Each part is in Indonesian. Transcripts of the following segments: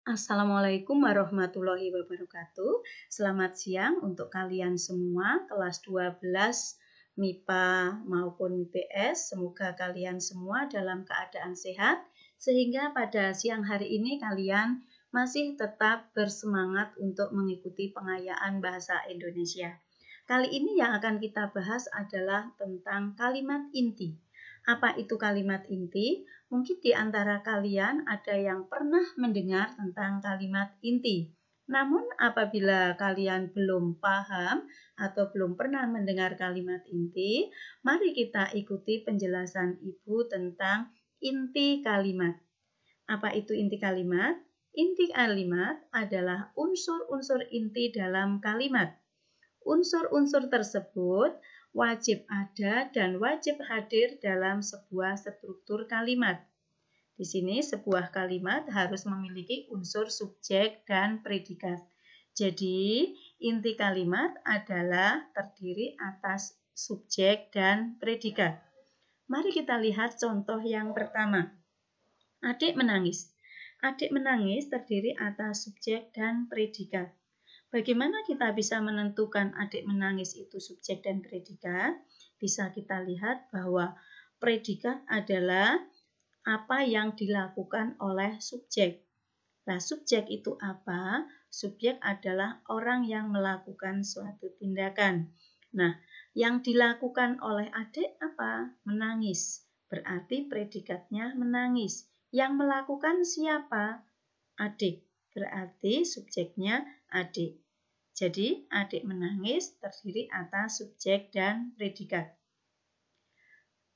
Assalamualaikum warahmatullahi wabarakatuh. Selamat siang untuk kalian semua kelas 12 MIPA maupun MIPS. Semoga kalian semua dalam keadaan sehat sehingga pada siang hari ini kalian masih tetap bersemangat untuk mengikuti pengayaan bahasa Indonesia. Kali ini yang akan kita bahas adalah tentang kalimat inti. Apa itu kalimat inti? Mungkin di antara kalian ada yang pernah mendengar tentang kalimat inti. Namun apabila kalian belum paham atau belum pernah mendengar kalimat inti, mari kita ikuti penjelasan Ibu tentang inti kalimat. Apa itu inti kalimat? Inti kalimat adalah unsur-unsur inti dalam kalimat. Unsur-unsur tersebut wajib ada dan wajib hadir dalam sebuah struktur kalimat. Di sini sebuah kalimat harus memiliki unsur subjek dan predikat. Jadi, inti kalimat adalah terdiri atas subjek dan predikat. Mari kita lihat contoh yang pertama. Adik menangis. Adik menangis terdiri atas subjek dan predikat. Bagaimana kita bisa menentukan adik menangis itu subjek dan predikat? Bisa kita lihat bahwa predikat adalah apa yang dilakukan oleh subjek. Nah, subjek itu apa? Subjek adalah orang yang melakukan suatu tindakan. Nah, yang dilakukan oleh adik apa? Menangis. Berarti predikatnya menangis. Yang melakukan siapa? Adik. Berarti subjeknya adik. Jadi, adik menangis terdiri atas subjek dan predikat.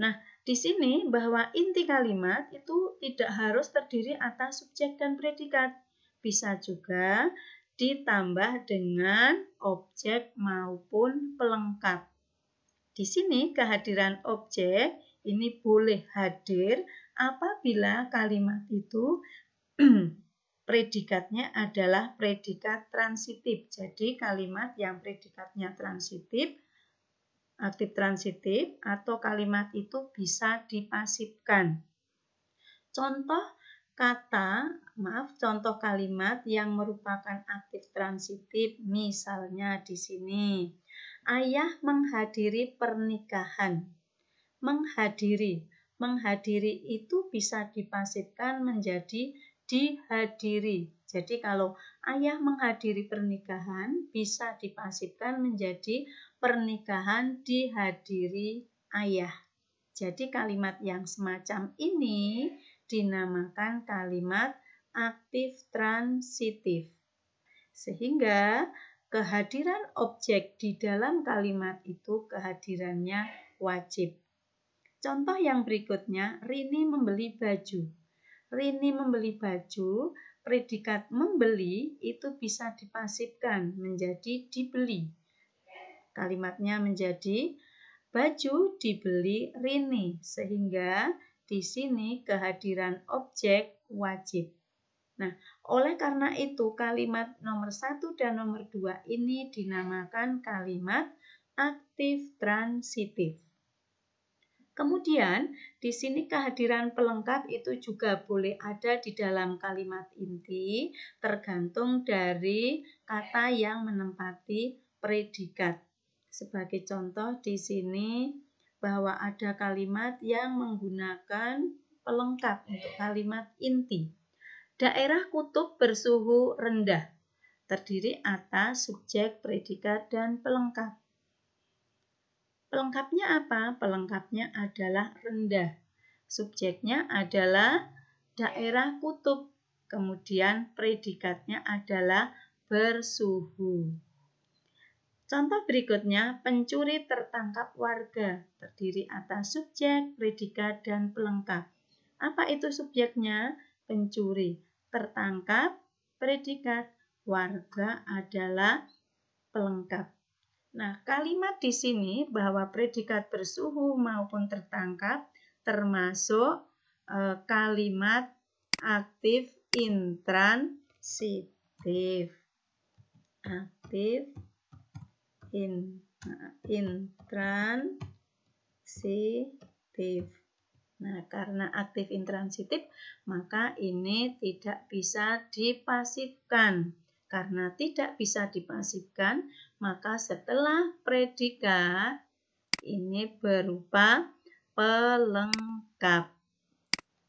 Nah, di sini bahwa inti kalimat itu tidak harus terdiri atas subjek dan predikat. Bisa juga ditambah dengan objek maupun pelengkap. Di sini kehadiran objek ini boleh hadir apabila kalimat itu predikatnya adalah predikat transitif. Jadi kalimat yang predikatnya transitif, aktif transitif, atau kalimat itu bisa dipasifkan. Contoh kalimat yang merupakan aktif transitif, misalnya di sini. Ayah menghadiri pernikahan. Menghadiri itu bisa dipasifkan menjadi dihadiri. Jadi kalau ayah menghadiri pernikahan bisa dipasifkan menjadi pernikahan dihadiri ayah. Jadi kalimat yang semacam ini dinamakan kalimat aktif transitif. Sehingga kehadiran objek di dalam kalimat itu kehadirannya wajib. Contoh yang berikutnya, Rini membeli baju. Rini membeli baju, predikat membeli itu bisa dipasifkan menjadi dibeli. Kalimatnya menjadi baju dibeli Rini, sehingga di sini kehadiran objek wajib. Nah, oleh karena itu kalimat nomor 1 dan nomor 2 ini dinamakan kalimat aktif transitif. Kemudian, di sini kehadiran pelengkap itu juga boleh ada di dalam kalimat inti, tergantung dari kata yang menempati predikat. Sebagai contoh di sini bahwa ada kalimat yang menggunakan pelengkap untuk kalimat inti. Daerah kutub bersuhu rendah, terdiri atas subjek, predikat, dan pelengkap. Pelengkapnya apa? Pelengkapnya adalah rendah. Subjeknya adalah daerah kutub. Kemudian predikatnya adalah bersuhu. Contoh berikutnya, pencuri tertangkap warga. Terdiri atas subjek, predikat, dan pelengkap. Apa itu subjeknya? Pencuri. Tertangkap, predikat. Warga adalah pelengkap. Nah, kalimat di sini bahwa predikat bersuhu maupun tertangkap termasuk kalimat aktif intransitif. Aktif intransitif. Nah, karena aktif intransitif, maka ini tidak bisa dipasifkan. Karena tidak bisa dipasifkan, maka setelah predikat, ini berupa pelengkap.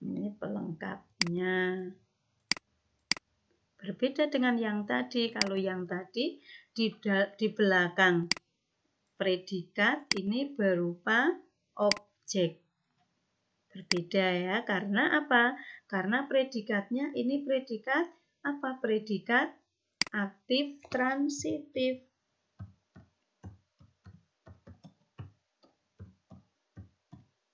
Ini pelengkapnya. Berbeda dengan yang tadi. Kalau yang tadi di belakang predikat ini berupa objek. Berbeda ya. Karena apa? Karena predikatnya ini predikat apa? Predikat aktif transitif.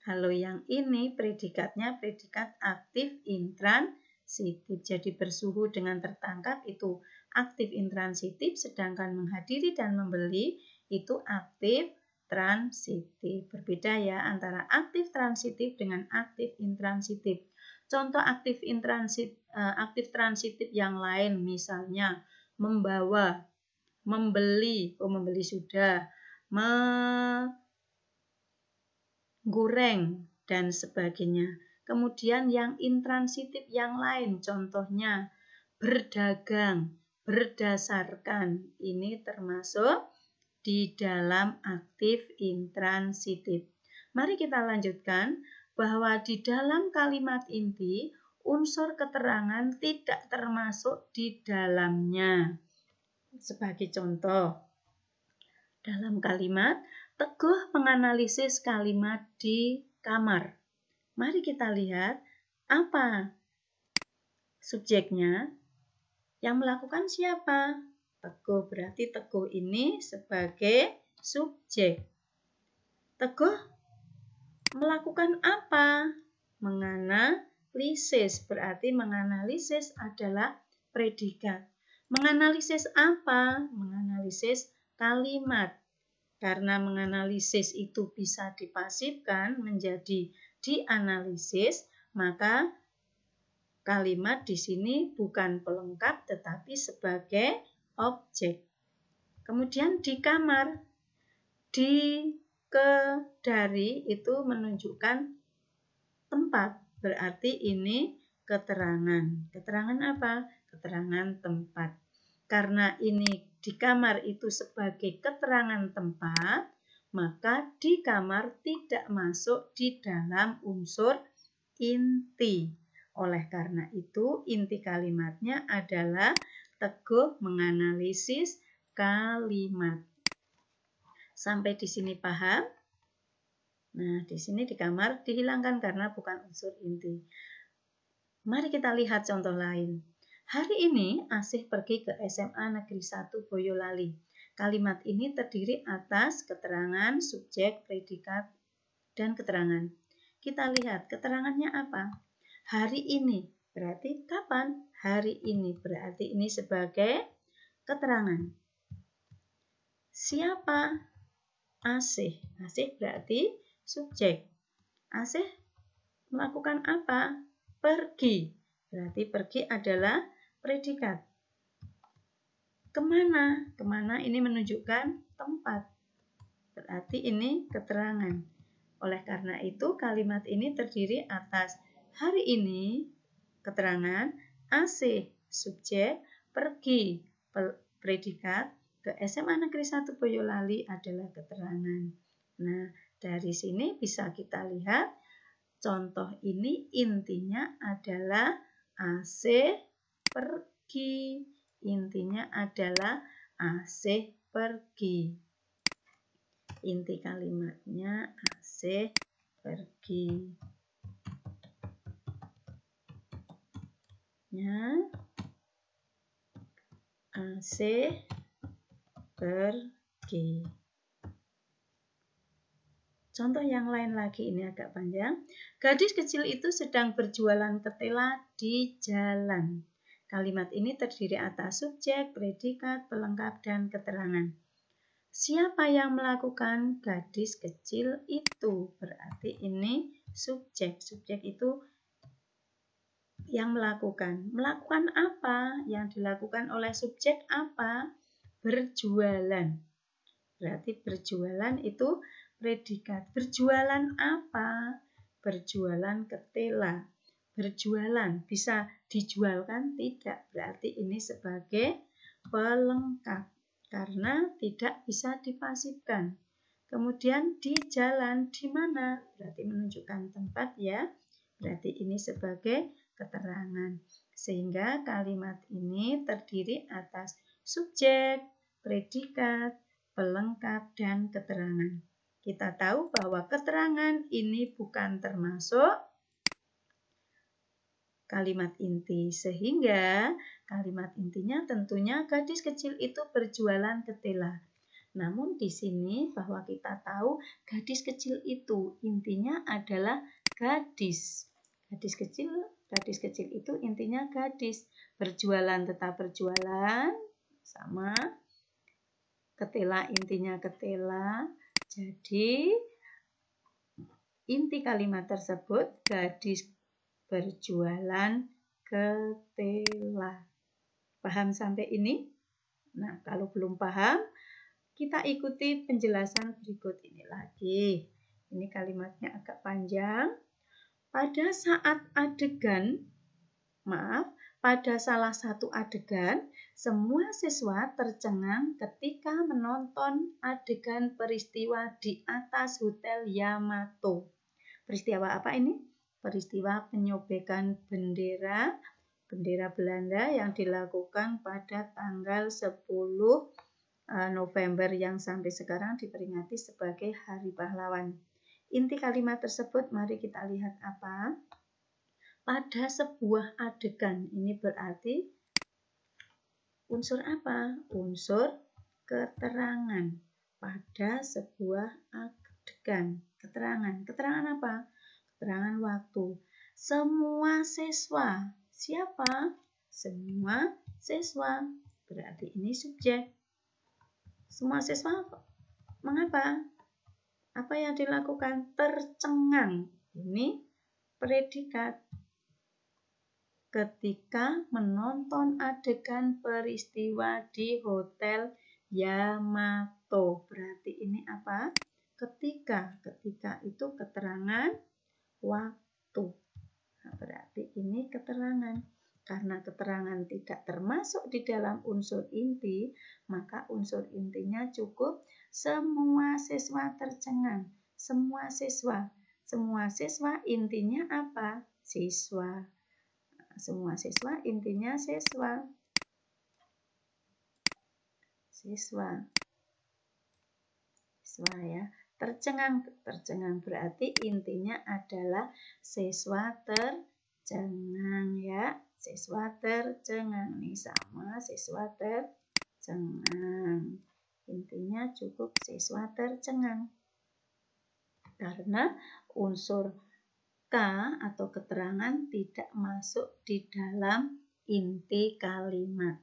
Kalau yang ini predikatnya predikat aktif intransitif. Jadi bersuhu dengan tertangkap itu aktif intransitif, sedangkan menghadiri dan membeli itu aktif transitif. Berbeda ya antara aktif transitif dengan aktif intransitif. Contoh aktif transitif yang lain misalnya membawa, membeli, membeli sudah, goreng, dan sebagainya. Kemudian yang intransitif yang lain, contohnya berdagang, berdasarkan, ini termasuk di dalam aktif intransitif. Mari kita lanjutkan bahwa di dalam kalimat inti, unsur keterangan tidak termasuk di dalamnya. Sebagai contoh, dalam kalimat, Teguh menganalisis kalimat di kamar. Mari kita lihat apa subjeknya. Yang melakukan siapa? Teguh, berarti Teguh ini sebagai subjek. Teguh melakukan apa? Menganalisis, berarti menganalisis adalah predikat. Menganalisis apa? Menganalisis kalimat. Karena menganalisis itu bisa dipasifkan menjadi dianalisis, maka kalimat di sini bukan pelengkap tetapi sebagai objek. Kemudian di kamar, di ke dari itu menunjukkan tempat, berarti ini keterangan. Keterangan apa? Keterangan tempat. Karena ini di kamar itu sebagai keterangan tempat, maka di kamar tidak masuk di dalam unsur inti. Oleh karena itu, inti kalimatnya adalah Teguh menganalisis kalimat. Sampai di sini paham? Nah, di sini di kamar dihilangkan karena bukan unsur inti. Mari kita lihat contoh lain. Hari ini Asih pergi ke SMA Negeri 1 Boyolali. Kalimat ini terdiri atas keterangan, subjek, predikat, dan keterangan. Kita lihat keterangannya apa? Hari ini, berarti kapan? Hari ini, berarti ini sebagai keterangan. Siapa? Asih. Asih berarti subjek. Asih melakukan apa? Pergi. Berarti pergi adalah predikat. Kemana? Kemana ini menunjukkan tempat. Berarti ini keterangan. Oleh karena itu kalimat ini terdiri atas hari ini, keterangan, Asih, subjek, pergi, predikat, ke SMA Negeri 1 Boyolali adalah keterangan. Nah, dari sini bisa kita lihat contoh ini intinya adalah Asih pergi. Intinya adalah Asih pergi. Inti kalimatnya Asih pergi. Ya. Asih pergi. Contoh yang lain lagi, ini agak panjang. Gadis kecil itu sedang berjualan ketela di jalan. Kalimat ini terdiri atas subjek, predikat, pelengkap, dan keterangan. Siapa yang melakukan? Gadis kecil itu. Berarti ini subjek. Subjek itu yang melakukan. Melakukan apa? Yang dilakukan oleh subjek apa? Berjualan. Berarti berjualan itu predikat. Berjualan apa? berjualan ketela. Berjualan bisa dijual kan? Tidak, berarti ini sebagai pelengkap karena tidak bisa dipasifkan. Kemudian di jalan, di mana? Berarti menunjukkan tempat ya. Berarti ini sebagai keterangan. Sehingga kalimat ini terdiri atas subjek, predikat, pelengkap, dan keterangan. Kita tahu bahwa keterangan ini bukan termasuk kalimat inti, sehingga kalimat intinya tentunya gadis kecil itu berjualan ketela. Namun di sini bahwa kita tahu gadis kecil itu intinya adalah gadis. Gadis kecil itu intinya gadis. Berjualan tetap berjualan, sama. Ketela intinya ketela. Jadi inti kalimat tersebut gadis berjualan ketela. Paham sampai ini? Nah, kalau belum paham, kita ikuti penjelasan berikut ini lagi. Ini kalimatnya agak panjang. Pada salah satu adegan, semua siswa tercengang ketika menonton adegan peristiwa di atas Hotel Yamato. Peristiwa apa ini? Peristiwa penyobekan bendera Belanda yang dilakukan pada tanggal 10 November yang sampai sekarang diperingati sebagai Hari Pahlawan. Inti kalimat tersebut mari kita lihat apa? Pada sebuah adegan, ini berarti unsur apa? Unsur keterangan. Pada sebuah adegan, keterangan. Keterangan apa? Keterangan waktu. Semua siswa. Siapa? Semua siswa. Berarti ini subjek. Semua siswa mengapa? Apa yang dilakukan? Tercengang. Ini predikat. Ketika menonton adegan peristiwa di Hotel Yamato. Berarti ini apa? Ketika itu keterangan waktu. Nah, berarti ini keterangan. Karena keterangan tidak termasuk di dalam unsur inti, maka unsur intinya cukup semua siswa tercengang. Semua siswa. Semua siswa intinya apa? Siswa. Semua siswa intinya siswa. Siswa ya. Tercengang berarti intinya adalah siswa tercengang ya. Siswa tercengang nih sama siswa tercengang. Intinya cukup siswa tercengang. Karena unsur K atau keterangan tidak masuk di dalam inti kalimat.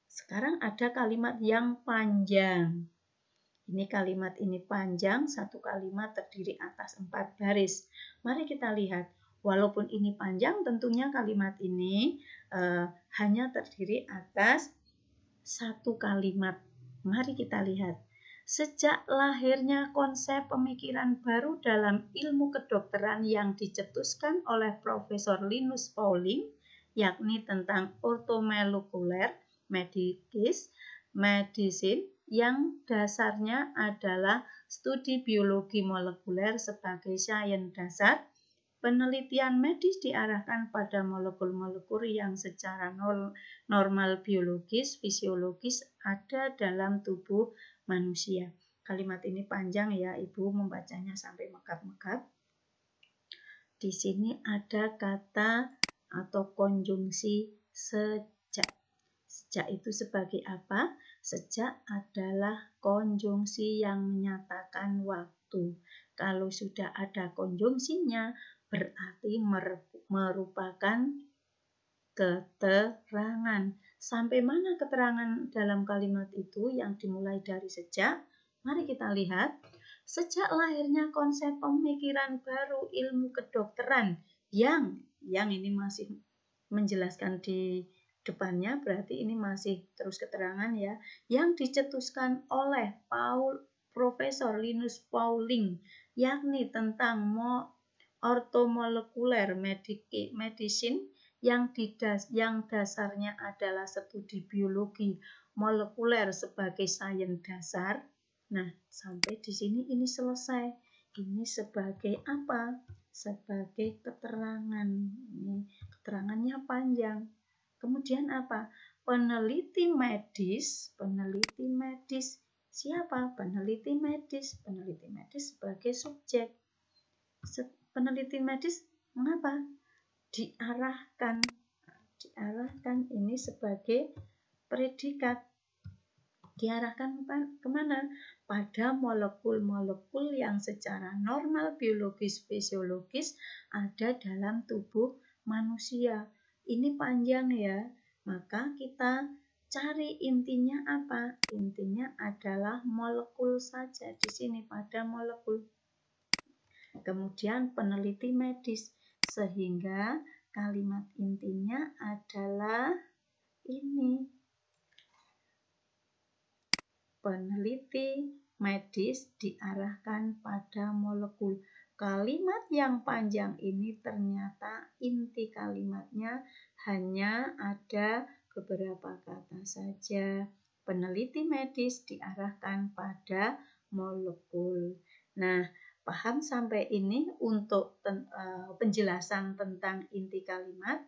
Sekarang ada kalimat yang panjang. Ini kalimat ini panjang, satu kalimat terdiri atas 4 baris. Mari kita lihat, walaupun ini panjang, tentunya kalimat ini hanya terdiri atas satu kalimat. Mari kita lihat. Sejak lahirnya konsep pemikiran baru dalam ilmu kedokteran yang dicetuskan oleh Profesor Linus Pauling, yakni tentang ortomolekuler medicine, yang dasarnya adalah studi biologi molekuler sebagai sains dasar. Penelitian medis diarahkan pada molekul-molekul yang secara normal biologis, fisiologis ada dalam tubuh manusia. Kalimat ini panjang ya, Ibu membacanya sampai mekap-mekap. Di sini ada kata atau konjungsi sejak. Sejak itu sebagai apa? Sejak adalah konjungsi yang menyatakan waktu. Kalau sudah ada konjungsinya, berarti merupakan keterangan. Sampai mana keterangan dalam kalimat itu yang dimulai dari sejak? Mari kita lihat. Sejak lahirnya konsep pemikiran baru ilmu kedokteran yang ini masih menjelaskan di depannya, berarti ini masih terus keterangan ya, yang dicetuskan oleh Profesor Linus Pauling, yakni tentang ortomolekuler medicine yang dasarnya adalah studi biologi molekuler sebagai sains dasar. Nah, sampai di sini ini selesai. Ini sebagai apa? Sebagai keterangan. Ini keterangannya panjang. Kemudian apa? Peneliti medis. Siapa? Peneliti medis sebagai subjek. Peneliti medis mengapa? Diarahkan ini sebagai predikat. Diarahkan kemana? Pada molekul-molekul yang secara normal biologis fisiologis ada dalam tubuh manusia. Ini panjang ya, maka kita cari intinya apa? Intinya adalah molekul saja di sini pada molekul. Kemudian peneliti medis, sehingga kalimat intinya adalah ini. Peneliti medis diarahkan pada molekul. Kalimat yang panjang ini ternyata inti kalimatnya hanya ada beberapa kata saja. Peneliti medis diarahkan pada molekul. Nah, paham sampai ini untuk penjelasan tentang inti kalimat.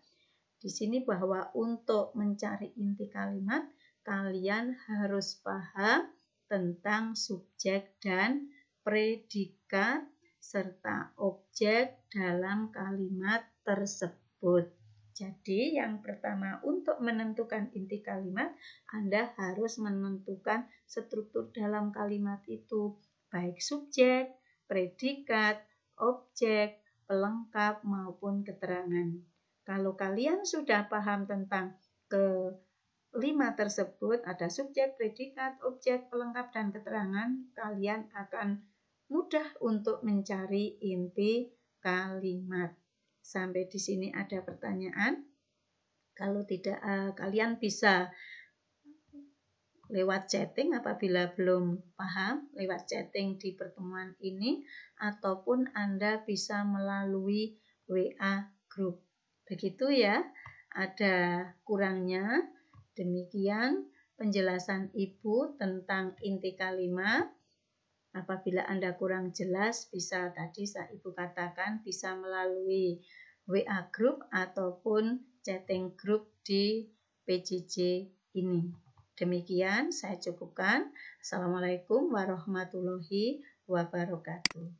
Di sini bahwa untuk mencari inti kalimat, kalian harus paham tentang subjek dan predikat serta objek dalam kalimat tersebut. Jadi yang pertama, untuk menentukan inti kalimat, Anda harus menentukan struktur dalam kalimat itu, baik subjek, predikat, objek, pelengkap maupun keterangan. Kalau kalian sudah paham tentang kelima tersebut, ada subjek, predikat, objek, pelengkap, dan keterangan, kalian akan mudah untuk mencari inti kalimat. Sampai di sini ada pertanyaan? Kalau tidak, kalian bisa lewat chatting apabila belum paham, lewat chatting di pertemuan ini, ataupun Anda bisa melalui WA group. Begitu ya, ada kurangnya. Demikian penjelasan Ibu tentang inti kalimat. Apabila Anda kurang jelas, bisa tadi Ibu katakan bisa melalui WA group ataupun chatting group di PJJ ini. Demikian saya cukupkan. Assalamualaikum warahmatullahi wabarakatuh.